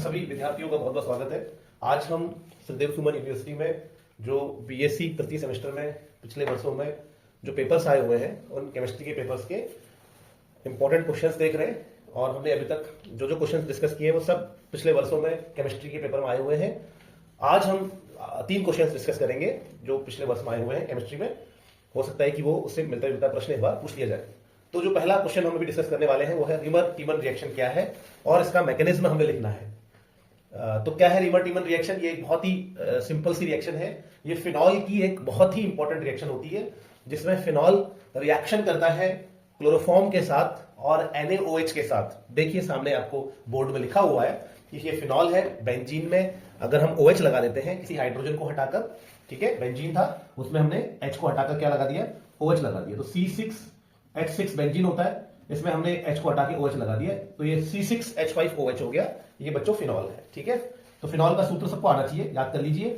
सभी विद्यार्थियों का बहुत बहुत स्वागत है। आज हम सदैव सुमन यूनिवर्सिटी में जो बीएससी तृतीय सेमेस्टर में पिछले वर्षों में जो पेपर्स आए हुए हैं उन केमिस्ट्री के पेपर्स के इंपॉर्टेंट क्वेश्चंस देख रहे हैं। और हमने अभी तक जो जो क्वेश्चंस डिस्कस किए वो सब पिछले वर्षों में केमिस्ट्री के पेपर में आए हुए हैं। आज हम 3 क्वेश्चंस डिस्कस करेंगे जो पिछले वर्ष में आए हुए हैं केमिस्ट्री में। हो सकता है कि वो उससे मिलता जुलता प्रश्न एक बार पूछ लिया जाए। तो जो पहला क्वेश्चन हम अभी डिस्कस करने वाले हैं वो है रीमर टीमन रिएक्शन क्या है और इसका मैकेनिज्म हमें लिखना है। तो क्या है रीमर टीमन रिएक्शन? ये एक बहुत ही सिंपल सी रिएक्शन है। ये फिनॉल की एक बहुत ही इंपॉर्टेंट रिएक्शन होती है जिसमें फिनॉल रिएक्शन करता है क्लोरोफॉर्म के साथ और NaOH के साथ। देखिए सामने आपको बोर्ड में लिखा हुआ है कि ये फिनॉल है। बेंजीन में अगर हम OH लगा देते हैं किसी हाइड्रोजन को हटाकर, ठीक है, बेंजीन था उसमें हमने H को हटाकर क्या लगा दिया? OH लगा दिया। तो C6H6 बेंजीन होता है, इसमें हमने H को हटा के OH लगा दिया, तो ये C6H5OH हो गया। ये बच्चों फिनॉल है, ठीक है। तो फिनॉल का सूत्र सबको आना चाहिए, याद कर लीजिए।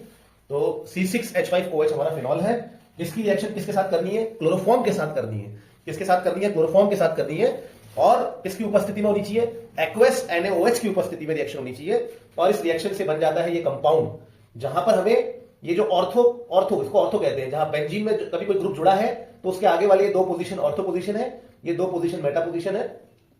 तो C6H5OH हमारा फिनॉल है। इसकी रिएक्शन किसके साथ करनी है? क्लोरोफॉर्म के साथ करनी है। किसके साथ करनी है? क्लोरोफॉर्म के साथ करनी है। और किसकी उपस्थिति में होनी चाहिए? एक्वस NaOH की उपस्थिति में रिएक्शन होनी चाहिए। और इस रिएक्शन से बन जाता है ये कंपाउंड, जहां पर हमें ये जो ऑर्थो इसको ऑर्थो कहते हैं, जहां बेंजीन में कभी कोई ग्रुप जुड़ा है तो उसके आगे वाले ये 2 पोजीशन ऑर्थो पोजीशन है, ये 2 पोजीशन मेटा पोजीशन है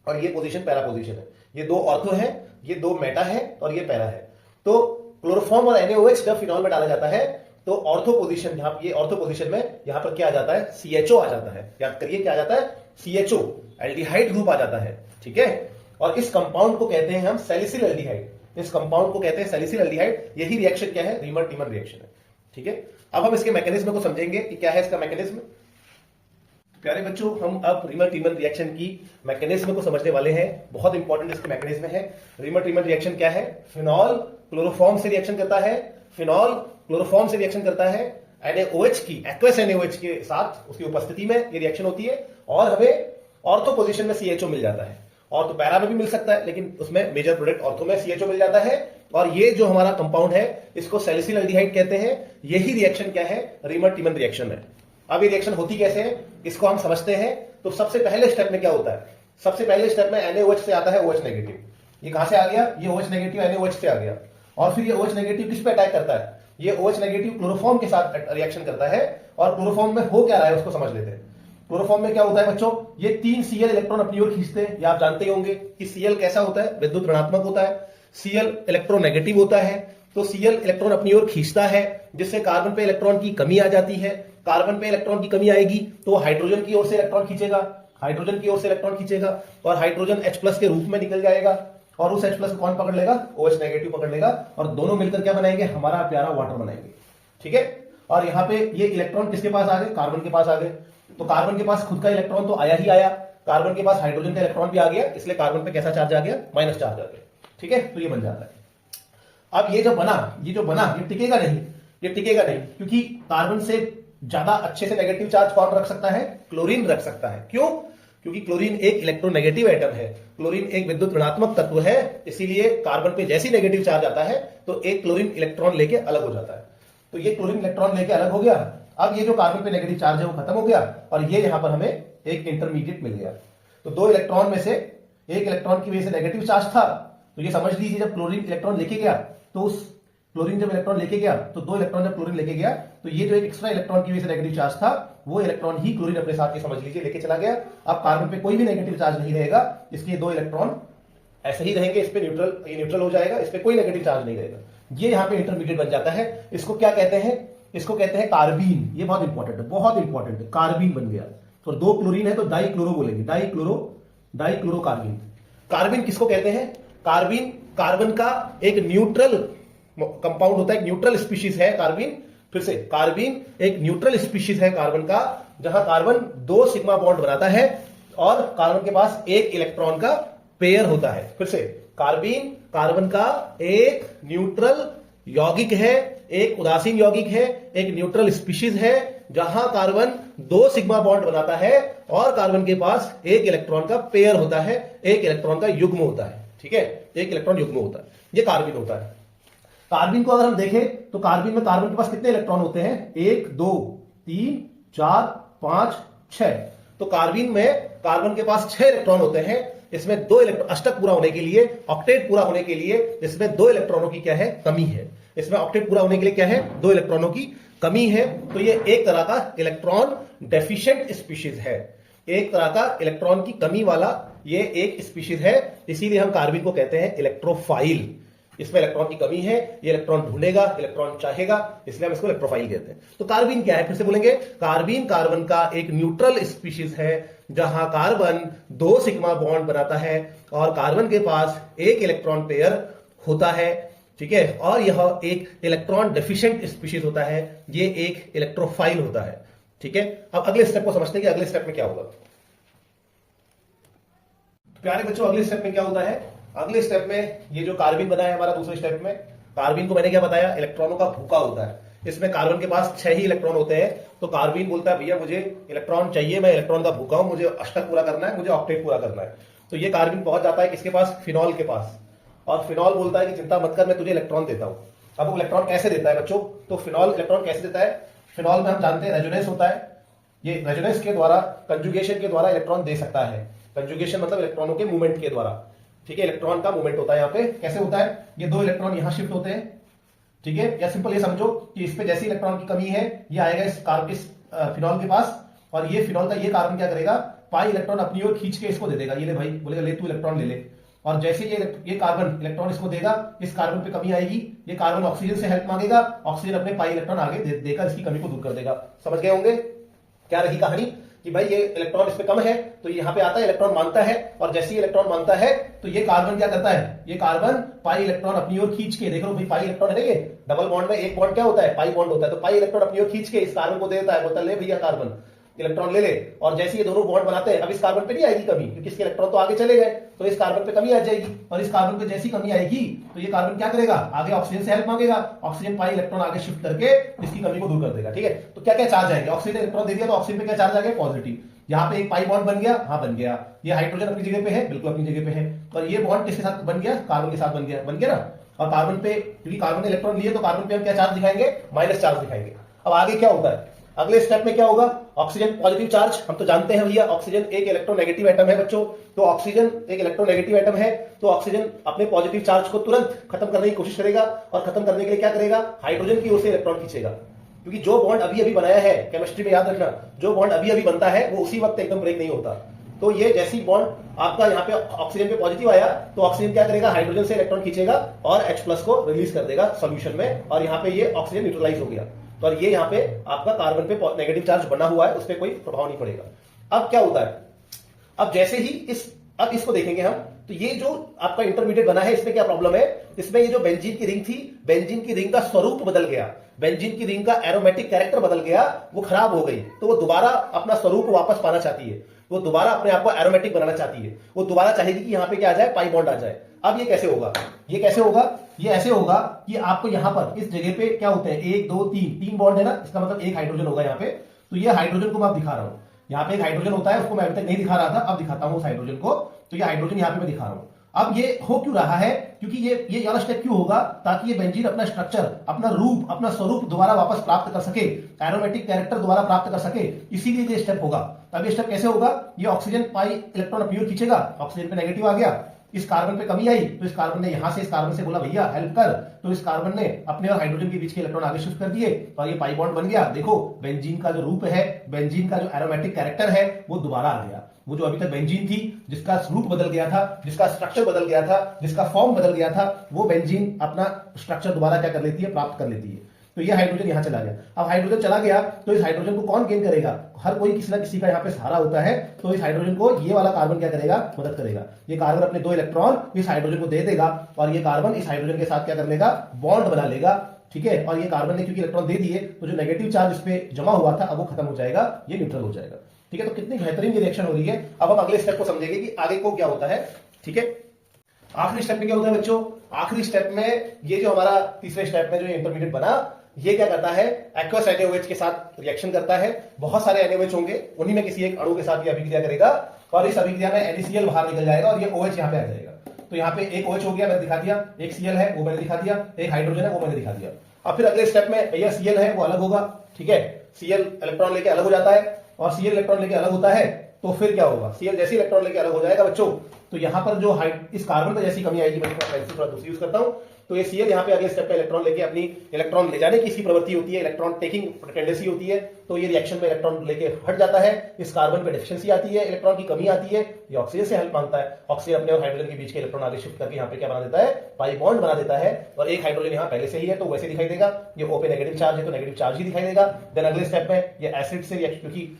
और ये पोजीशन पैरा पोजीशन है। ये 2 ऑर्थो है, ये 2 मेटा है और ये पैरा है। तो क्लोरोफॉर्म और NaOH जब फिनॉल में डाला जाता है तो ऑर्थो पोजीशन, यहां ये ऑर्थो पोजीशन में यहां पर क्या आ जाता है? CHO आ जाता है। याद करिए क्या आ जाता है? CHO एल्डिहाइड ग्रुप आ जाता है, ठीक है। और इस कंपाउंड को कहते हैं हम सैलिसिल एल्डिहाइड। इस कंपाउंड को कहते हैं सैलिसिल एल्डिहाइड। यही रिएक्शन क्या है? रीमर टीमन रिएक्शन है, ठीक है। अब हम इसके मैकेनिज्म को समझेंगे कि क्या है इसका मैकेनिज्म। प्यारे बच्चों, हम अब रीमर टीमन रिएक्शन की मैकेनिज्म को समझने वाले हैं। बहुत इंपॉर्टेंट इसके मैकेनिज्म है। रीमर टीमन रिएक्शन क्या है? फिनॉल क्लोरोफॉर्म से रिएक्शन करता है, फिनॉल क्लोरोफॉर्म से रिएक्शन करता है NaOH की, एक्वस NaOH के साथ उसकी उपस्थिति में ये रिएक्शन होती है और हमें ऑर्थो पोजीशन में CHO मिल जाता है। और तो पैरा में भी मिल सकता है, लेकिन उसमें मेजर प्रोडक्ट ऑर्थो में CHO मिल जाता है। और ये जो हमारा कंपाउंड है इसको सैलिसिल एल्डिहाइड कहते हैं। यही रिएक्शन क्या है? रीमर टीमन रिएक्शन है। अब ये रिएक्शन होती कैसे है इसको हम समझते हैं। तो सबसे पहले स्टेप में क्या होता है? सबसे पहले स्टेप में NaOH से आता है OH नेगेटिव। ये कहां से आ गया? ये OH नेगेटिव NaOH से आ गया। और फिर ये OH नेगेटिव किस पे अटैक करता है? ये OH नेगेटिव क्लोरोफॉर्म के साथ रिएक्शन करता है। और क्लोरोफॉर्म में हो क्या रहा है उसको समझ लेते हैं। क्लोरोफॉर्म में क्या होता है बच्चों? ये 3 Cl इलेक्ट्रॉन अपनी ओर खींचते हैं। ये आप जानते ही होंगे कि Cl कैसा होता है? विद्युत ऋणात्मक होता है। Cl इलेक्ट्रोनेगेटिव होता है। तो Cl इलेक्ट्रॉन अपनी ओर खींचता है जिससे कार्बन पे इलेक्ट्रॉन की कमी आ जाती है। कार्बन पे इलेक्ट्रॉन की कमी आएगी तो हाइड्रोजन की ओर से इलेक्ट्रॉन खींचेगा, हाइड्रोजन की ओर से इलेक्ट्रॉन खींचेगा और हाइड्रोजन H+ के रूप में निकल जाएगा। और उस H+ को कौन पकड़ लेगा? OH नेगेटिव पकड़ लेगा और दोनों मिलकर क्या बनाएंगे? हमारा प्यारा वाटर बनाएंगे, ठीक है। और यहाँ पे ये इलेक्ट्रॉन किसके पास आ गए? कार्बन के पास आ गए। तो कार्बन के पास खुद का इलेक्ट्रॉन तो आया ही आया, कार्बन के पास हाइड्रोजन का इलेक्ट्रॉन भी आ गया, इसलिए कार्बन पे कैसा चार्ज आ गया? माइनस चार्ज आ गया, ठीक है। तो ये बन जाता है। अब ये जो बना ये टिकेगा नहीं, ये टिकेगा नहीं, क्योंकि कार्बन से ज्यादा अच्छे से नेगेटिव चार्ज कौन रख सकता है? क्लोरीन रख सकता है। क्यों? क्योंकि क्लोरीन एक इलेक्ट्रोनेगेटिव एटम है, क्लोरीन एक विद्युत ऋणात्मक तत्व है। इसीलिए कार्बन पे जैसी नेगेटिव चार्ज आता है तो एक क्लोरीन इलेक्ट्रॉन लेके अलग हो जाता है। तो ये क्लोरीन इलेक्ट्रॉन लेके अलग हो गया। अब ये जो कार्बन पे नेगेटिव चार्ज है वो खत्म हो गया और ये यहां पर हमें एक इंटरमीडिएट मिल गया। तो 2 इलेक्ट्रॉन में से एक इलेक्ट्रॉन की वजह से नेगेटिव चार्ज था। तो ये समझ लीजिए जब क्लोरीन इलेक्ट्रॉन लेके गया तो उस क्लोरीन जब इलेक्ट्रॉन लेके गया तो 2 इलेक्ट्रॉन जब क्लोरीन लेके गया तो ये जो एक एक्स्ट्रा इलेक्ट्रॉन की वजह से नेगेटिव चार्ज था वो इलेक्ट्रॉन ही क्लोरीन अपने साथ, समझ लीजिए, लेके चला गया। अब कार्बन पे कोई भी नेगेटिव चार्ज नहीं रहेगा, इसलिए 2 इलेक्ट्रॉन ऐसे ही रहेंगे। इस पे न्यूट्रल हो जाएगा, इस पे कोई नेगेटिव चार्ज नहीं रहेगा। ये यहाँ पे इंटरमीडिएट बन जाता है। इसको क्या कहते हैं? इसको कहते हैं कार्बीन। ये बहुत इंपॉर्टेंट है, बहुत इंपॉर्टेंट है। कार्बीन बन गया। तो 2 क्लोरीन है तो डाइक्लोरो बोलेंगे, डाइक्लोरो कार्बीन। कार्बीन किसको कहते हैं? कार्बीन कार्बन का एक न्यूट्रल कंपाउंड होता है, एक न्यूट्रल स्पीशीज है कार्बीन। फिर से, कार्बीन एक न्यूट्रल स्पीशीज है कार्बन का, जहां कार्बन 2 सिग्मा बॉन्ड बनाता है और कार्बन के पास एक इलेक्ट्रॉन का पेयर होता है। फिर से, कार्बीन कार्बन का एक न्यूट्रल यौगिक है, एक उदासीन यौगिक है, एक न्यूट्रल स्पीशीज है, जहां कार्बन 2 सिग्मा बॉन्ड बनाता है और कार्बन के पास एक इलेक्ट्रॉन का पेयर होता है, एक इलेक्ट्रॉन का युग्म होता है, ठीक है, एक इलेक्ट्रॉन युग्म होता है। ये कार्बीन होता है। कार्बीन को अगर हम देखें तो कार्बीन में कार्बन के पास कितने इलेक्ट्रॉन होते हैं? 1 2 3 4 5 6। तो कार्बीन में कार्बन के पास 6 इलेक्ट्रॉन होते हैं। इसमें दो इलेक्ट्रॉन, अष्टक पूरा होने के लिए, ऑक्टेट पूरा होने के लिए इसमें दो इलेक्ट्रॉनों की क्या है, कमी है। इसमें ऑक्टेट पूरा होने के लिए क्या है, दो इलेक्ट्रॉनों की कमी है। तो ये एक तरह का इलेक्ट्रॉन डेफिशिएंट स्पीशीज है, एक तरह का इलेक्ट्रॉन की कमी वाला ये एक स्पीशीज है। इसीलिए हम कार्बन को कहते हैं इलेक्ट्रोफाइल। इसमें इलेक्ट्रॉन की कमी है, ये इलेक्ट्रॉन ढूंढेगा, इलेक्ट्रॉन चाहेगा, इसलिए हम इसको इलेक्ट्रोफाइल कहते हैं। तो कार्बन क्या है, फिर से बोलेंगे, कार्बन कार्बन का एक न्यूट्रल स्पीशीज है, जहां कार्बन 2 सिग्मा बॉन्ड बनाता है और कार्बन के पास एक इलेक्ट्रॉन पेयर होता है, ठीक है, और यह एक इलेक्ट्रॉन डेफिशिएंट स्पीशीज होता है, ये एक इलेक्ट्रोफाइल होता है, ठीक है। अब अगले स्टेप को समझते हैं कि अगले स्टेप में क्या होगा। तो प्यारे बच्चों, अगले स्टेप में क्या होता है, अगले स्टेप में ये जो कार्बन बना है हमारा दूसरे स्टेप में, कार्बन को मैंने क्या बताया, इलेक्ट्रॉनों का भूखा होता है। इसमें कार्बन के पास 6 ही इलेक्ट्रॉन होते हैं, तो कार्बन बोलता है भैया मुझे इलेक्ट्रॉन चाहिए, मैं इलेक्ट्रॉन का भूखा हूं, मुझे अष्टक पूरा करना है, मुझे ऑक्टेट पूरा करना है। तो ये कार्बन पहुंच जाता है किसके पास, फिनॉल के पास, और फिनॉल बोलता है कि चिंता मत कर, मैं तुझे इलेक्ट्रॉन देता हूं। अब वो इलेक्ट्रॉन कैसे देता है बच्चों, तो फिनॉल इलेक्ट्रॉन कैसे देता है, फिनॉल में हम जानते हैं रेजोनेंस होता है, ये रेजोनेंस के द्वारा, कंजुगेशन के द्वारा इलेक्ट्रॉन दे सकता है। कंजुगेशन मतलब इलेक्ट्रॉनों के मूवमेंट के द्वारा, ठीक है, इलेक्ट्रॉन का मूवमेंट होता है। यहाँ पे कैसे होता है, ये दो इलेक्ट्रॉन यहां शिफ्ट होते हैं, ठीक है, या सिंपल ये समझो कि इस पे जैसी इलेक्ट्रॉन की कमी है, ये आएगा इस फिनॉल के पास, और ये फिनॉल का ये कार्बन क्या करेगा, पाई इलेक्ट्रॉन अपनी ओर खींच के इसको दे देगा, ये ले भाई, बोलेगा ले तू इलेक्ट्रॉन ले ले। और जैसे ये कार्बन इलेक्ट्रॉन इसको देगा, इस कार्बन पे कमी आएगी, ये कार्बन ऑक्सीजन से हेल्प मांगेगा, ऑक्सीजन अपने पाई इलेक्ट्रॉन आगे देकर इसकी कमी को दूर कर देगा। समझ गए होंगे क्या रही कहानी, कि भाई ये इलेक्ट्रॉन इसमें कम है, तो यहाँ पे आता है, इलेक्ट्रॉन मांगता है, और जैसे ही इलेक्ट्रॉन मांगता है तो ये कार्बन क्या करता है, ये कार्बन पाई इलेक्ट्रॉन अपनी ओर खींच के, देख लो भाई पाई इलेक्ट्रॉन है, ये डबल बॉन्ड में एक बॉन्ड क्या होता है, पाई बॉन्ड होता है, तो पाई इलेक्ट्रॉन अपनी ओर खींच के इस कार्बन को दे देता है, बोलता है ले भैया कार्बन इलेक्ट्रॉन ले ले। और जैसे ये दोनों बॉन्ड बनाते हैं, अब इस कार्बन पे नहीं आएगी कमी, क्योंकि इसके इलेक्ट्रॉन तो आगे चले गए, तो इस कार्बन पे कमी आ जाएगी, और इस कार्बन पे जैसी कमी आएगी तो ये कार्बन क्या करेगा, आगे ऑक्सीजन से हेल्प मांगेगा, ऑक्सीजन पाई इलेक्ट्रॉन आगे शिफ्ट करके इसकी कमी को दूर कर देगा, ठीक है। तो क्या क्या चार्ज आएंगे, ऑक्सीजन इलेक्ट्रॉन दे दिया तो ऑक्सीजन पे क्या चार्ज आ गया, पॉजिटिव। यहाँ पे एक पाई बॉन्ड बन गया, हाँ बन गया। ये हाइड्रोजन अपनी जगह पे है, बिल्कुल अपनी जगह पे है, और ये बॉन्ड किसके साथ बन गया, कार्बन के साथ बन गया ना। और कार्बन पे, क्योंकि कार्बन ने इलेक्ट्रॉन लिए, तो कार्बन पे हम क्या चार्ज दिखाएंगे, माइनस चार्ज दिखाएंगे। अब आगे क्या होता है, अगले स्टेप में क्या होगा, ऑक्सीजन पॉजिटिव चार्ज, हम तो जानते हैं भैया ऑक्सीजन एक इलेक्ट्रोनेगेटिव एटम है बच्चों, तो ऑक्सीजन एक इलेक्ट्रोनेगेटिव एटम है, तो ऑक्सीजन अपने पॉजिटिव चार्ज को तुरंत खत्म करने की कोशिश करेगा, और खत्म करने के लिए क्या करेगा, हाइड्रोजन की ओर से इलेक्ट्रॉन खींचेगा, क्योंकि जो बॉन्ड अभी अभी बनाया है, केमिस्ट्री में याद रखना, जो बॉन्ड अभी अभी बनता है वो उसी वक्त एकदम ब्रेक नहीं होता। तो ये जैसी बॉन्ड आपका यहाँ पे ऑक्सीजन पे पॉजिटिव आया, तो ऑक्सीजन क्या करेगा, हाइड्रोजन से इलेक्ट्रॉन खींचेगा और H+ को रिलीज कर देगा सॉल्यूशन में, और यहाँ पे ये ऑक्सीजन न्यूट्रलाइज हो गया, तो और ये यहाँ पे आपका कार्बन पे नेगेटिव चार्ज बना हुआ है, उस पर कोई प्रभाव नहीं पड़ेगा। अब क्या होता है, अब जैसे ही अब इसको देखेंगे हम, तो ये जो आपका इंटरमीडिएट बना है, इसमें क्या प्रॉब्लम है, इसमें ये जो बेंजीन की रिंग थी, बेंजीन की रिंग का स्वरूप बदल गया, बेंजीन की रिंग का एरोमेटिक कैरेक्टर बदल गया, वो खराब हो गई, तो वो दोबारा अपना स्वरूप वापस पाना चाहती है, वो दोबारा अपने आप को एरोमेटिक बनाना चाहती है, वो दोबारा चाहेगी कि यहाँ पे क्या आ जाए, पाई बॉन्ड आ जाए। अब ये कैसे होगा, ये कैसे होगा, ये ऐसे होगा कि आपको यहाँ पर इस जगह पे क्या होते हैं, 1 2 3 बॉन्ड है ना, इसका मतलब एक हाइड्रोजन होगा यहाँ पे, तो ये हाइड्रोजन को मैं दिखा रहा हूँ, यहाँ पे एक हाइड्रोजन होता है, उसको मैं अभी तक नहीं दिखा रहा था, अब दिखाता हूँ उस हाइड्रोजन को। तो ये हाइड्रोजन यहाँ पे मैं दिखा रहा हूँ। अब ये हो क्यों रहा है, क्योंकि ये वाला स्टेप क्यों होगा, ताकि ये बेंजीन अपना स्ट्रक्चर, अपना रूप, अपना स्वरूप दोबारा वापस प्राप्त कर सके, एरोमेटिक कैरेक्टर दोबारा प्राप्त कर सके, इसीलिए ये स्टेप होगा। अब ये स्टेप कैसे होगा, ये ऑक्सीजन पाई इलेक्ट्रॉन अपनी ओर खींचेगा, ऑक्सीजन पे नेगेटिव आ गया, इस कार्बन पे कमी आई, तो इस कार्बन ने यहां से इस कार्बन से बोला भैया हेल्प कर, तो इस कार्बन ने अपने और हाइड्रोजन के बीच के इलेक्ट्रॉन आगे शिफ्ट कर दिए, और ये पाई बॉन्ड बन गया। देखो बेंजीन का जो रूप है, बेंजीन का जो एरोमेटिक कैरेक्टर है, वो दोबारा आ गया। वो जो अभी तक बेंजीन थी, जिसका रूप बदल गया था, जिसका स्ट्रक्चर बदल गया था, जिसका फॉर्म बदल गया था, वो बेंजीन अपना स्ट्रक्चर दोबारा क्या कर लेती है, प्राप्त कर लेती है। तो ये हाइड्रोजन यहां चला गया। अब हाइड्रोजन चला गया तो इस हाइड्रोजन को कौन गेन करेगा, हर कोई किसी ना किसी का यहाँ पे सहारा होता है, तो इस हाइड्रोजन को ये वाला कार्बन क्या करेगा, मदद करेगा। ये कार्बन अपने 2 इलेक्ट्रॉन इस हाइड्रोजन को दे देगा, और ये कार्बन इस हाइड्रोजन के साथ क्या कर लेगा, बॉन्ड बना लेगा, ठीक है। और ये कार्बन ने क्योंकि इलेक्ट्रॉन दे दिए, तो जो नेगेटिव चार्ज इस पे जमा हुआ था, अब वो खत्म हो जाएगा, ये न्यूट्रल हो जाएगा, ठीक है। तो कितनी बेहतरीन रिएक्शन हो रही है। अब हम अगले स्टेप को समझेंगे कि आगे को क्या होता है, ठीक है। आखिरी स्टेप में क्या होता है बच्चों, आखिरी स्टेप में ये जो हमारा तीसरे स्टेप में जो इंटरमीडिएट बना, ये क्या करता है, एक्वस NaOH के साथ रिएक्शन करता है। बहुत सारे NaOH होंगे, उन्हीं में किसी एक अणु के साथ ये अभिक्रिया करेगा, और इस अभिक्रिया में NaCl बाहर निकल जाएगा, और ये OH यहाँ पे आ जाएगा। तो यहाँ पे एक OH हो गया, मैंने दिखा दिया, एक Cl है वो मैंने दिखा दिया, एक हाइड्रोजन है वो मैंने दिखा दिया। अब फिर अगले स्टेप में ये Cl है वो अलग होगा, ठीक है, Cl इलेक्ट्रॉन लेके अलग हो जाता है, और Cl इलेक्ट्रॉन लेके अलग होता है, तो फिर क्या होगा, Cl जैसे इलेक्ट्रॉन लेके अलग हो जाएगा बच्चों, तो यहां पर जो इस कार्बन पर जैसी कमी आएगी, मैं थोड़ा दूसरी यूज करता हूं, तो ये Cl यहाँ पे अगले स्टेप पे इलेक्ट्रॉन लेके अपनी इलेक्ट्रॉन ले जाने की इसकी प्रवृत्ति होती है, इलेक्ट्रॉन टेकिंग टेंडेंसी होती है, तो ये रिएक्शन में इलेक्ट्रॉन लेके हट जाता है, इस कार्बन पे डेफिशिएंसी आती है, इलेक्ट्रॉन की कमी आती है, ये ऑक्सीजन से हेल्प मांगता है, ऑक्सीजन अपने और हाइड्रोजन के बीच के इलेक्ट्रॉन आगे शिफ्ट करके यहाँ पे क्या बना देता है, पाई बॉन्ड बना देता है, और एक हाइड्रोजन यहाँ पहले से ही है तो वैसे दिखाई देगा, ये O पे नेगेटिव चार्ज है तो नेगेटिव चार्ज ही दिखाई देगा। देन अगले स्टेप में ये एसिड से रिएक्शन, क्योंकि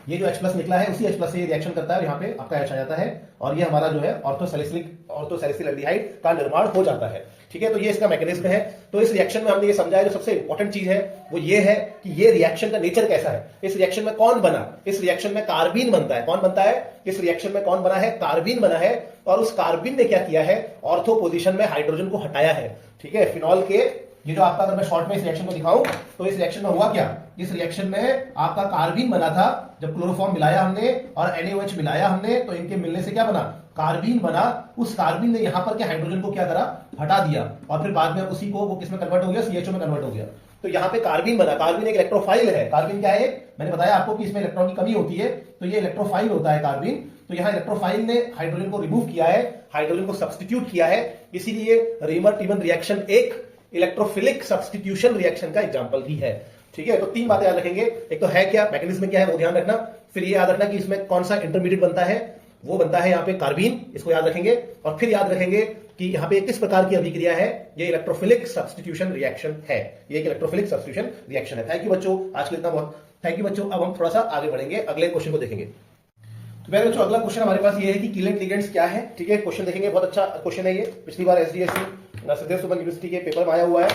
ये जो H+ निकला है उसी H+ से ये रिएक्शन करता है, यहाँ पे आपका H आ जाता है, और ये हमारा जो है ऑर्थोसैलिसिल एल्डिहाइड का निर्माण हो जाता है। ठीक है, तो ये इसका मैकेनिज्म है। तो इस रिएक्शन में हमने ये समझा है, जो सबसे इंपॉर्टेंट चीज है वो ये है कि ये रिएक्शन का नेचर कैसा है, इस रिएक्शन में कौन बना, इस रिएक्शन में कार्बीन बनता है, कौन बनता है, इस रिएक्शन में कौन बना है, कार्बीन बना है, और उस कार्बीन ने क्या किया है, ऑर्थो पोजीशन में हाइड्रोजन को हटाया है। ठीक है, फिनॉल के ये जो आपका, अगर मैं शॉर्ट में इस रिएक्शन को दिखाऊं तो इस रिएक्शन में हुआ क्या, इस रिएक्शन में आपका कार्बीन बना था, जब क्लोरोफॉर्म मिलाया हमने और NaOH मिलाया हमने तो इनके मिलने से क्या बना, कार्बीन बना। उस कार्बीन ने यहां पर के हाइड्रोजन को क्या करा, हटा दिया, और फिर बाद में उसी को वो किसमें कन्वर्ट हो गया, CHO में कन्वर्ट हो गया। तो यहां पे कार्बीन बना, कार्बीन एक इलेक्ट्रोफाइल है। कार्बीन क्या है, मैंने बताया आपको कि इसमें इलेक्ट्रॉन की कमी होती है, तो ये इलेक्ट्रोफाइल होता है कार्बीन। तो यहां इलेक्ट्रोफाइल ने हाइड्रोजन को रिमूव किया है, हाइड्रोजन को सब्स्टिट्यूट किया है, इसीलिए रीमर-टीमन रिएक्शन एक इलेक्ट्रोफिलिक सब्स्टिट्यूशन रिएक्शन का एग्जांपल भी है। ठीक है, तो तीन बातें याद रखेंगे, एक तो है क्या, मैकेनिज्म क्या है वो ध्यान रखना, फिर ये याद रखना कि इसमें कौन सा इंटरमीडिएट बनता है, वो बनता है यहाँ पे कार्बीन, इसको याद रखेंगे, और फिर याद रखेंगे कि यहाँ पे किस प्रकार की अभिक्रिया है, ये इलेक्ट्रोफिलिक सब्स्टिट्यूशन रिएक्शन है, ये एक इलेक्ट्रोफिलिक सब्स्टिट्यूशन रिएक्शन है। थैंक यू बच्चों, आज के लिए इतना बहुत, थैंक यू बच्चों। अब हम थोड़ा सा आगे बढ़ेंगे, अगले क्वेश्चन को देखेंगे। तो पहले बच्चों अगला क्वेश्चन हमारे पास ये है कि कीलेंट लिगेंड्स क्या है। ठीक है, क्वेश्चन देखेंगे, बहुत अच्छा क्वेश्चन है ये, पिछली बार SDSC सदैव सुमन यूनिवर्सिटी के पेपर में आया हुआ है,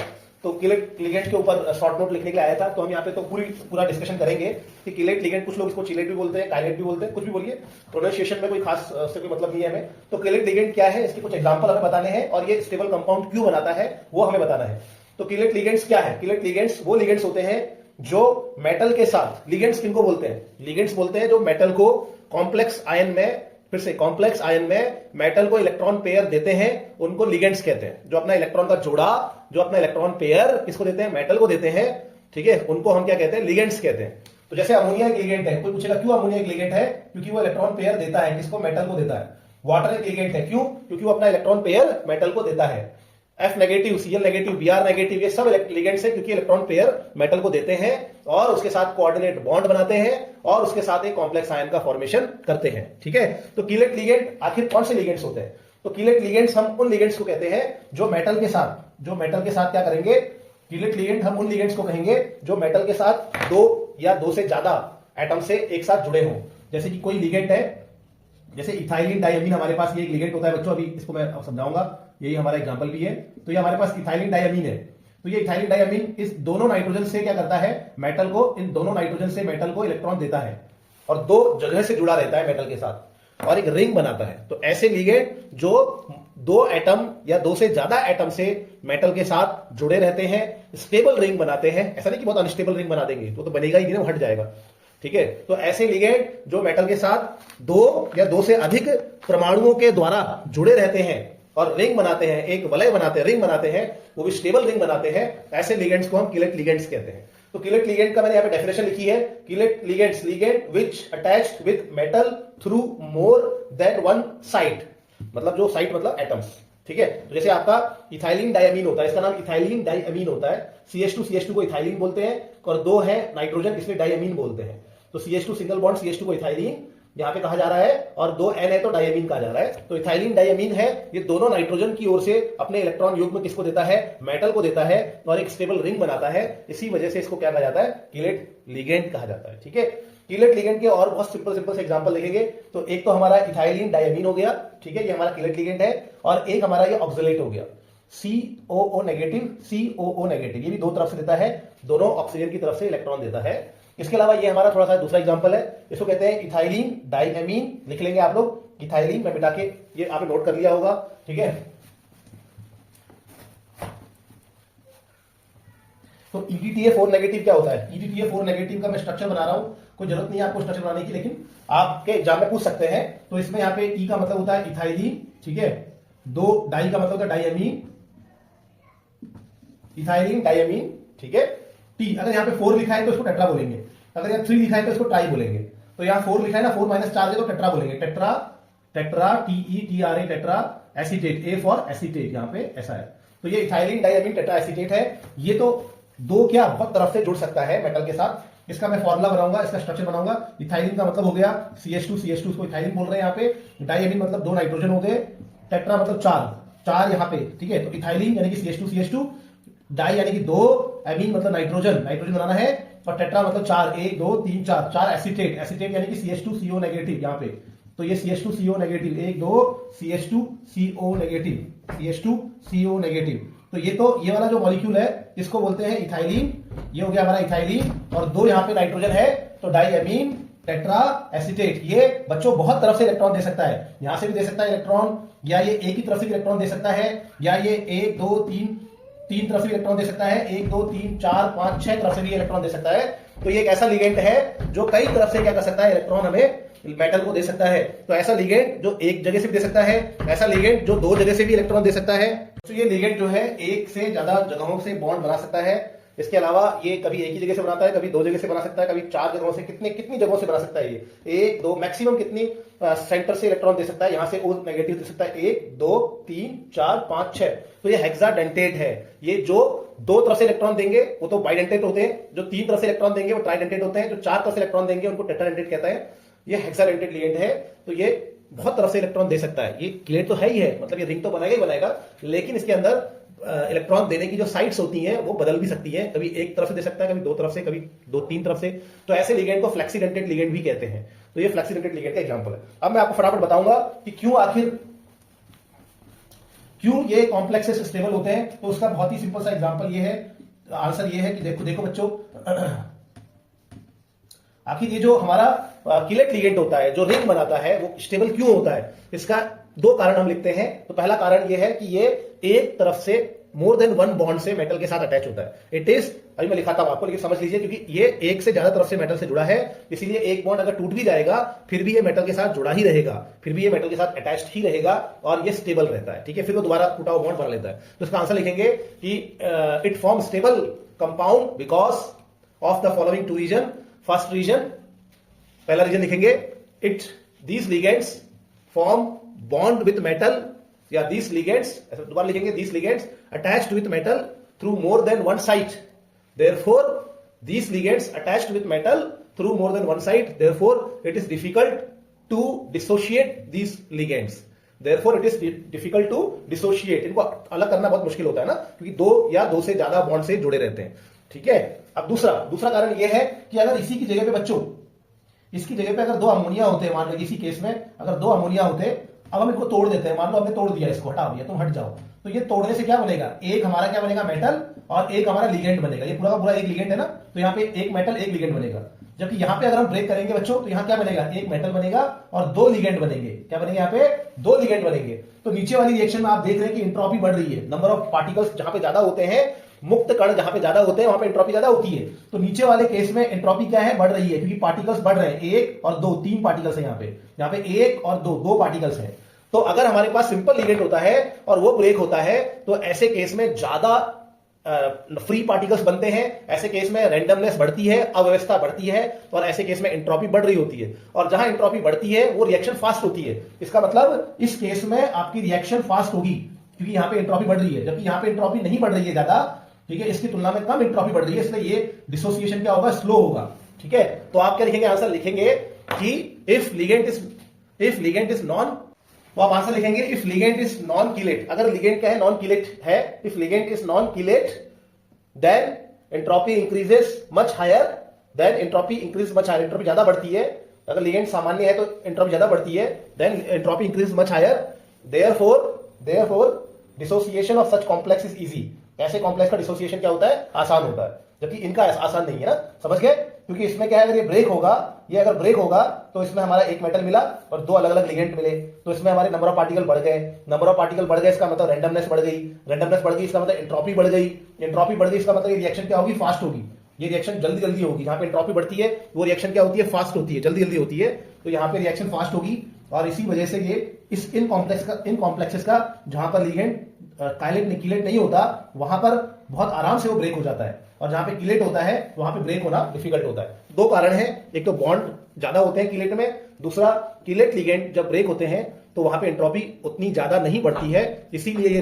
तो कीलेंट लिगेंड के ऊपर शॉर्ट नोट लिखने के लिए आया था। तो हम यहाँ पे तो पूरा डिस्कशन करेंगे कि कीलेंट लिगेंड, कुछ लोग इसको चिलेट भी बोलते हैं, काइलेट भी बोलते हैं, कुछ भी बोलिए, प्रोनाउंसिएशन में कोई खास से कोई मतलब नहीं है हमें। तो कीलेंट लिगेंड क्या है, इसके कुछ एग्जांपल हमें बताने हैं, और ये स्टेबल कंपाउंड क्यों बनाता है वो हमें बताना है। तो कीलेंट लिगेंड्स क्या है, कीलेंट लिगेंड्स वो लिगेंड्स होते हैं जो मेटल के साथ, लिगेंड्स किनको बोलते हैं, लिगेंड्स बोलते हैं जो मेटल को कॉम्प्लेक्स आयन में, फिर से कॉम्प्लेक्स आयन में मेटल को इलेक्ट्रॉन पेयर देते हैं, उनको लिगेंड्स कहते हैं। जो अपना इलेक्ट्रॉन का जोड़ा, जो अपना इलेक्ट्रॉन पेयर किसको देते हैं, मेटल को देते हैं। ठीक है, उनको हम क्या कहते हैं, लिगेंड्स कहते हैं। तो जैसे अमोनिया एक लिगेंड है, कोई पूछेगा क्यों अमोनिया एक लिगेंड है, क्योंकि वो इलेक्ट्रॉन पेयर देता है, किसको, मेटल को देता है। वाटर एक लिगेंड है, क्यों, क्योंकि वो अपना इलेक्ट्रॉन पेयर मेटल को देता है। F negative, Cl negative, Br negative, ये सब लिगेंड्स है, क्योंकि इलेक्ट्रॉन पेयर मेटल को देते हैं और उसके साथ कोऑर्डिनेट बॉन्ड बनाते हैं और उसके साथ एक कॉम्प्लेक्स आयन का फॉर्मेशन करते हैं। ठीक है, तो कीलेंट लिगेंड आखिर कौन से लिगेंड्स होते हैं, तो कीलेंट लिगेंड्स हम उन लिगेंड्स को कहते हैं जो मेटल के साथ क्या करेंगे, कीलेंट लिगेंड हम उन लिगेंड्स को कहेंगे जो मेटल के साथ दो या दो से ज्यादा एटम से एक साथ जुड़े हों। जैसे कि कोई लिगेंड है, जैसे इथाइलिन डाइअमीन हमारे पास ये एक लिगेंड होता है बच्चों, अभी इसको मैं समझाऊंगा, यही हमारा एग्जांपल भी है। तो ये हमारे पास इथाइलिन डाइअमीन है, तो ये इथाइलिन डाइअमीन इस दोनों नाइट्रोजन से क्या करता है, मेटल को, इन दोनों नाइट्रोजन से मेटल को इलेक्ट्रॉन देता है और दो जगह से जुड़ा रहता है मेटल के साथ और एक रिंग बनाता है। तो ऐसे लिगेंड जो दो एटम या दो से ज्यादा एटम से मेटल के साथ जुड़े रहते हैं, स्टेबल रिंग बनाते हैं। ऐसा नहीं कि बहुत अनस्टेबल रिंग बना देंगे, तो बनेगा ही नहीं, वो हट जाएगा। ठीक है, तो ऐसे लिगेंड जो मेटल के साथ दो या दो से अधिक परमाणुओं के द्वारा जुड़े रहते हैं और रिंग बनाते हैं, एक वलय बनाते हैं, रिंग बनाते हैं, वो भी स्टेबल रिंग बनाते हैं, ऐसे लिगेंड्स को हम कीलेंट लिगेंड्स कहते हैं। तो कीलेंट लिगेंड का मैंने यहाँ पे डेफिनेशन लिखी है, chelate ligands, ligand which attached with metal through more than one site, मतलब जो साइट मतलब एटम्स। ठीक है, तो जैसे आपका इथाइलिन डाइअमीन होता है, इसका नाम इथाइलिन डाइअमीन होता है, CH2 को इथाइलिन बोलते हैं और दो है नाइट्रोजन, इसलिए डाइअमीन बोलते हैं। तो CH2 सिंगल बॉन्ड, CH2 को इथाइलिन यहां पे कहा जा रहा है और दो N है तो डाइअमीन कहा जा रहा है। तो इथाइलिन डाइअमीन है, ये दोनों नाइट्रोजन की ओर से अपने इलेक्ट्रॉन युग्म किसको देता है, मेटल को देता है और एक स्टेबल रिंग बनाता है। इसी वजह से इसको क्या कहा जाता है, कीलेंट लिगेंड कहा जाता है। ठीक है, कीलेंट लिगेंड के और बहुत सिंपल से एग्जांपल देखेंगे। तो एक तो हमारा इथाइलिन डाइअमीन हो गया, ठीक है, ये हमारा कीलेंट लिगेंड है, और एक हमारा ये ऑक्सलेट हो गया, COO नेगेटिव, ये भी दो तरफ से देता है, दोनों ऑक्सीजन की तरफ से इलेक्ट्रॉन देता है। इसके अलावा ये हमारा थोड़ा सा दूसरा एग्जांपल है, इसको कहते हैं इथाइलिन डाइअमीन, लिख लेंगे आप लोग, इथाइलिन मैं मिटा के, ये आपने नोट कर लिया होगा। ठीक है, तो EDTA4 नेगेटिव क्या होता है, EDTA4 नेगेटिव का मैं स्ट्रक्चर बना रहा हूं, कोई जरूरत नहीं है आपको स्ट्रक्चर बनाने की, लेकिन आपके एग्जाम में पूछ सकते हैं। तो इसमें यहाँ पे E का मतलब होता है इथाइलिन, ठीक है, दो डाई का मतलब होता है डाइअमीन, इथाइलिन डाइअमीन, ठीक है। T अगर यहाँ पे 4 लिखा है तो इसको टेट्रा बोलेंगे, अगर यहाँ 3 लिखा है तो इसको ट्राई बोलेंगे। तो यहाँ 4 लिखा है ना, 4 माइनस चार्ज है तो टेट्रा बोलेंगे, tetra, tetra TETRA tetra acetate, A for acetate, यहाँ पे ऐसा है। तो ये इथाइलिन डाइअमीन टेट्रा एसीटेट है। ये तो दो क्या बहुत तरफ से जुड़ सकता है मेटल के साथ। इसका मैं फॉर्मूला बनाऊंगा, इसका स्ट्रक्चर बनाऊंगा। इथाइलिन का मतलब हो गया CH2 उसको इथाइलिन बोल रहे हैं यहाँ पे। डाइअमीन मतलब 2 नाइट्रोजन हो गए, टेट्रा मतलब 4 यहाँ पे, ठीक है। तो इथाइलिन यानी कि CH2 डाई यानी कि 2, एमीन मतलब नाइट्रोजन बनाना है, और टेट्रा मतलब 4, 1 2 3 4 एसीटेट यानी कि CH2CO नेगेटिव यहाँ पे। तो ये CH2CO नेगेटिव, 1 2 CH2CO नेगेटिव। तो ये वाला जो मॉलिक्यूल है इसको बोलते हैं इथाइलिन। ये हो गया हमारा इथाइलिन, और 2 यहाँ पे नाइट्रोजन है तो डाइअमीन टेट्रा एसीटेट। ये बच्चों बहुत तरफ से इलेक्ट्रॉन दे सकता है, यहां से भी दे सकता है इलेक्ट्रॉन, या ये एक ही तरफ से इलेक्ट्रॉन दे सकता है, या ये 1 2 3 तरफ से इलेक्ट्रॉन दे सकता है, 1 2 3 4 5 6 तरफ से भी इलेक्ट्रॉन दे सकता है। तो ये एक ऐसा लिगेंड है जो कई तरफ से क्या कर सकता है, इलेक्ट्रॉन हमें मेटल को दे सकता है। तो ऐसा लिगेंड जो एक जगह से भी दे सकता है, ऐसा लिगेंड जो 2 जगह से भी इलेक्ट्रॉन दे सकता है। तो ये लिगेंड जो है एक से ज्यादा जगहों से बॉन्ड बना सकता है। इसके अलावा ये कभी एक ही जगह से बनाता है, कभी 2 जगह से बना सकता है, कभी 4 जगहों से, कितनी जगहों से बना सकता है ये 1 2 मैक्सिमम कितनी सेंटर से इलेक्ट्रॉन दे सकता है, यहां से O नेगेटिव दे सकता है 1 2 3 4 5 6। तो ये हेक्साडेंटेट है। ये जो 2 तरफ से इलेक्ट्रॉन देंगे वो तो बाइडेंटेट होते हैं, जो 3 तरफ से इलेक्ट्रॉन देंगे वो ट्राइडेंटेट होते हैं, जो 4 तरफ से इलेक्ट्रॉन देंगे उनको टेट्राडेंटेट कहता है। ये हेक्साडेंटेट लिगेंड है। तो ये बहुत तरफ से इलेक्ट्रॉन दे सकता है। ये क्लेट तो है ही है, मतलब ये रिंग तो बनाएगा ही बनाएगा, लेकिन इसके अंदर इलेक्ट्रॉन देने की जो साइट्स होती हैं वो बदल भी सकती है। कभी एक तरफ से दे सकता है, कभी 2 तरफ से, कभी 2-3 तरफ से। तो ऐसे लिगेंड को फ्लेक्सीडेंटेट लिगेंड भी कहते हैं। तो ये फ्लेक्सीडेंटेट लिगेंड का एग्जांपल है। अब मैं आपको फटाफट बताऊंगा कि क्यों ये कॉम्प्लेक्सेस स्टेबल होते हैं। तो उसका बहुत ही सिंपल सा एग्जांपल ये है, आंसर ये है कि देखो बच्चों, आखिर ये जो हमारा किलेट लिगेंड होता है, जो रिंग बनाता है, वो स्टेबल क्यों होता है। इसका 2 कारण हम लिखते हैं। तो पहला कारण ये है कि ये एक तरफ से मोर देन 1 बॉन्ड से मेटल के साथ अटैच होता है। इट इज, अभी मैं लिखाता हूं आपको, लेकिन समझ लीजिए, क्योंकि ये एक से ज्यादा तरफ से मेटल से जुड़ा है, इसीलिए एक बॉन्ड अगर टूट भी जाएगा फिर भी ये मेटल के साथ जुड़ा ही रहेगा, फिर भी ये मेटल के साथ अटैच्ड ही रहेगा, और ये स्टेबल रहता है। ठीक है, फिर वो दोबारा टूटा हुआ बॉन्ड बना लेता है। तो इसका आंसर लिखेंगे कि it form stable compound because of the following 2 reason. First reason, पहला रीजन लिखेंगे, these ligands form bond with metal, या these ligands, ऐसा दोबारा लिखेंगे, these ligands attached with metal through more than one site, therefore these ligands attached with metal through more than one site, therefore it is difficult to dissociate these ligands, therefore it is difficult to dissociate। इनको अलग करना बहुत मुश्किल होता है ना, क्योंकि 2 या 2 से ज्यादा बॉन्ड से जुड़े रहते हैं। ठीक है, अब दूसरा कारण यह है कि अगर इसी की जगह पे बच्चों, इसकी जगह पे अगर 2 अमोनिया होते हैं, मान लो इसी केस में अगर 2 अमोनिया होते, अब हम इनको तोड़ देते हैं, मान लो हमने तोड़ दिया, इसको हटा दिया, तुम हट जाओ, तो ये तोड़ने से क्या बनेगा, एक हमारा क्या बनेगा, मेटल, और एक हमारा लिगेंड बनेगा। ये पूरा का पूरा एक लिगेंड है ना, तो यहाँ पे एक मेटल एक लिगेंड बनेगा। जबकि यहाँ पे अगर हम ब्रेक करेंगे बच्चों, तो यहाँ क्या बनेगा, एक मेटल बनेगा और 2 लिगेंड बनेंगे। क्या बनेंगे, यहाँ पे 2 लिगेंड बनेंगे। तो नीचे वाली रिएक्शन में आप देख रहे हैं कि एंट्रोपी बढ़ रही है, नंबर ऑफ पार्टिकल्स जहां पे ज्यादा होते हैं, मुक्त कण जहां पे ज्यादा होते हैं, वहां पे एंट्रोपी ज्यादा होती है। तो नीचे वाले केस में एंट्रोपी क्या है, बढ़ रही है, क्योंकि पार्टिकल्स बढ़ रहे हैं, 1 और 2 3 पार्टिकल्स है यहाँ पे 1 और 2 पार्टिकल्स है। तो अगर हमारे पास सिंपल लिगेंड होता है और वो ब्रेक होता है, तो ऐसे केस में ज्यादा फ्री पार्टिकल्स बनते हैं, ऐसे केस में रैंडमनेस बढ़ती है, अव्यवस्था बढ़ती है, और ऐसे केस में एंट्रोपी बढ़ रही होती है। और जहां एंट्रोपी बढ़ती है वो रिएक्शन फास्ट होती है। इसका मतलब इस केस में आपकी रिएक्शन फास्ट होगी, क्योंकि यहां पे एंट्रोपी बढ़ रही है, जबकि यहां पे एंट्रोपी नहीं बढ़ रही है ज्यादा। ठीक है, इसकी तुलना में कम एंट्रोपी बढ़ रही है, इसलिए ये डिसोसिएशन क्या होगा, स्लो होगा। ठीक है, तो आप क्या लिखेंगे, आंसर लिखेंगे कि इफ लिगेंड इज नॉन, तो आप आंसर लिखेंगे if ligand is non chelate. अगर लिगेंड क्या है, नॉन कीलेट है, if ligand is non chelate then entropy increases much higher, then entropy increase much higher, entropy ज्यादा बढ़ती है। अगर लिगेंड सामान्य है तो एंट्रोपी ज्यादा बढ़ती है, then entropy increase much higher, therefore dissociation of such complex is easy. ऐसे कॉम्प्लेक्स का डिसोसिएशन क्या होता है, आसान होता है, जबकि इनका आसान नहीं है ना, समझ गए। क्योंकि इसमें क्या है, अगर ये ब्रेक होगा, ये अगर ब्रेक होगा तो इसमें हमारा एक मेटल मिला और 2 अलग अलग लिगेंड मिले, तो इसमें हमारे नंबर ऑफ पार्टिकल बढ़ गए, नंबर ऑफ पार्टिकल बढ़ गए, इसका मतलब रैंडमनेस बढ़ गई, रैंडमनेस बढ़ गई, इसका मतलब एंट्रोपी बढ़ गई, एंट्रोपी बढ़ गई, इसका मतलब ये रिएक्शन क्या होगी, फास्ट होगी, ये रिएक्शन जल्दी जल्दी होगी। जहां पे एंट्रोपी बढ़ती है वो रिएक्शन क्या होती है, फास्ट होती है, जल्दी जल्दी होती है। तो यहाँ पे रिएक्शन फास्ट होगी, और इसी वजह से ये इस इन कॉम्प्लेक्सेस का जहां पर लिगेंड कीलेट नहीं होता, वहां पर बहुत आराम से वो ब्रेक हो जाता है, और जहां पे कीलेट होता है वहां पे ब्रेक होना डिफिकल्ट होता है। 2 कारण है, एक तो बॉन्ड ज्यादा होते हैं कीलेट में। दूसरा, कीलेट लिगेंड जब ब्रेक होते हैं तो वहां पे एंट्रोपी उतनी ज्यादा नहीं बढ़ती है, इसीलिए ये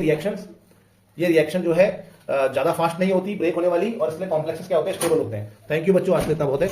रिएक्शन जो है ज्यादा फास्ट नहीं होती ब्रेक होने वाली, और इसलिए कॉम्प्लेक्सेस क्या होते हैं, स्टेबल होते हैं। थैंक यू बच्चों, आज के इतना बहुत है।